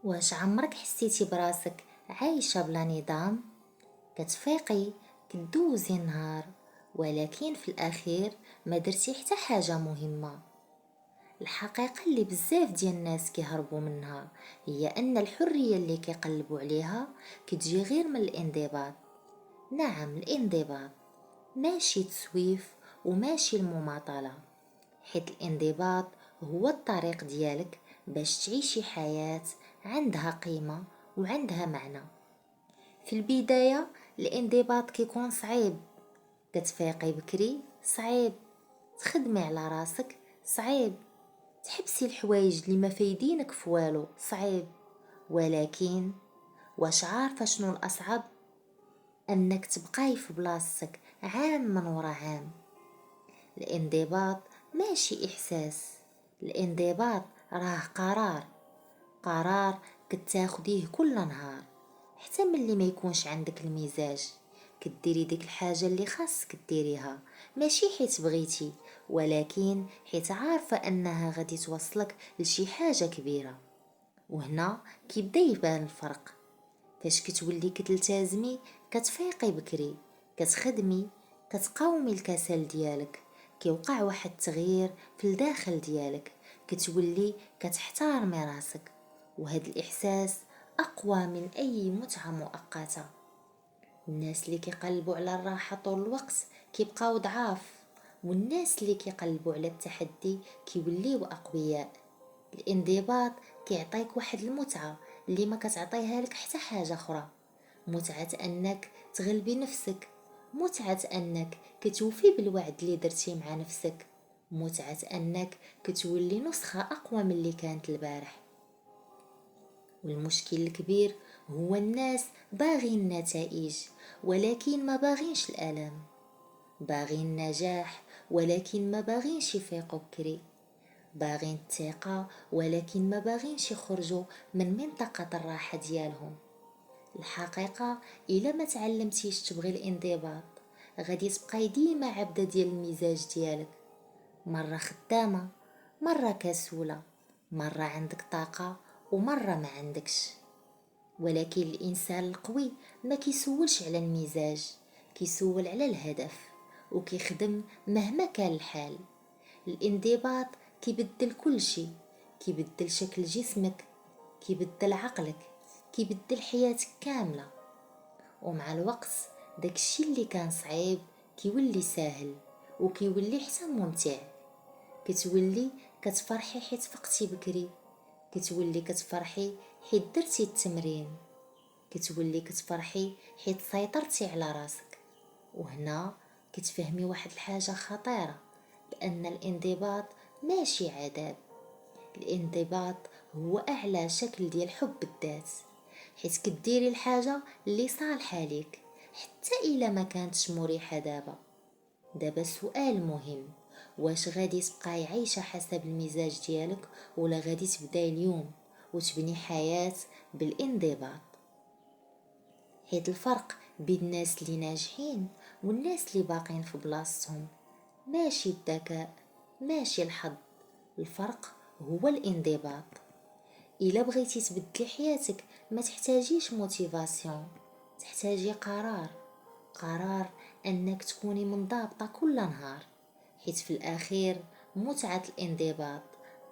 واش عمرك حسيتي براسك عايشة بلا نظام؟ كتفيقي كدوزي النهار، ولكن في الأخير ما درتي حتى حاجة مهمة. الحقيقة اللي بزاف ديال الناس كيهربوا منها هي أن الحرية اللي كيقلبوا عليها كتجي غير من الانضباط. نعم، الانضباط ماشي تسويف وماشي المماطلة، حيت الانضباط هو الطريق ديالك باش تعيشي حياة عندها قيمة وعندها معنى. في البداية الانضباط كيكون صعيب، كتفيقي بكري صعيب، تخدمي على راسك صعيب، تحبسي الحوايج اللي ما فايدينك في والو صعيب. ولكن واش عارفة شنو الأصعب؟ أنك تبقاي في بلاصتك عام من ورا عام. الانضباط ماشي إحساس، الانضباط راه قرار، قرار كتاخديه كل نهار، حتى ملي ما يكونش عندك المزاج كديري ديك الحاجة اللي خاصك ديريها، ماشي حيت بغيتي، ولكن حيت عارفة أنها غادي توصلك لشي حاجة كبيرة. وهنا كيبدا يبان الفرق، فاش كتولي كتلتزمي كتفيقي بكري، كتخدمي، كتقاومي الكسل ديالك، كيوقع واحد التغيير في الداخل ديالك، كتولي كتحتارمي راسك، وهذا الإحساس أقوى من أي متعة مؤقتة. الناس اللي كيقلبوا على الراحة طول الوقت كيبقاو ضعاف، والناس اللي كيقلبوا على التحدي كيوليو أقوياء. الانضباط كيعطيك واحد المتعة اللي ما كتعطيها لك حتى حاجة أخرى، متعة أنك تغلبي نفسك، متعة أنك كتوفي بالوعد اللي درتي مع نفسك، متعة أنك كتولي نسخة أقوى من اللي كانت البارح. والمشكل الكبير هو الناس باغين النتائج ولكن ما باغينش الألم، باغين النجاح ولكن ما باغينش يفيقوا بكري، باغين الثقة ولكن ما باغينش يخرجوا من منطقة الراحة ديالهم. الحقيقة إلا ما تعلمتيش تبغي الانضباط غادي تبقاي ديما عبدة ديال المزاج ديالك، مرة خدامة، مرة كسولة، مرة عندك طاقة ومرة ما عندكش. ولكن الإنسان القوي ما كيسولش على المزاج، كيسول على الهدف، وكيخدم مهما كان الحال. الانضباط كيبدل كل شي، كيبدل شكل جسمك، كيبدل عقلك، كيبدل حياتك كاملة. ومع الوقت داكشي اللي كان صعيب كيولي ساهل، وكيولي حتى ممتع. كتولي كتفرحي حيت فقتي بكري، كتولي كتفرحي حيت درتي التمرين، كتولي كتفرحي حيت سيطرتي على راسك. وهنا كتفهمي واحد الحاجة خطيرة، بأن الانضباط ماشي عذاب، الانضباط هو أعلى شكل ديال حب الذات، حيت كديري الحاجة اللي صالحة ليك حتى إلا ما كانتش مريحة دابا سؤال مهم، واش غادي تبقاي عايشة حسب المزاج ديالك ولا غادي تبداي اليوم وتبني حياة بالانضباط؟ حيت الفرق بين الناس اللي ناجحين والناس اللي باقين في بلاصتهم ماشي الذكاء، ماشي الحظ، الفرق هو الانضباط. الا بغيتي تبدلي حياتك ما تحتاجيش موتيفاسيون، تحتاجي قرار، قرار انك تكوني منضبطة كل نهار، حيت في الاخير متعة الانضباط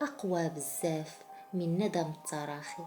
اقوى بزاف من ندم التراخي.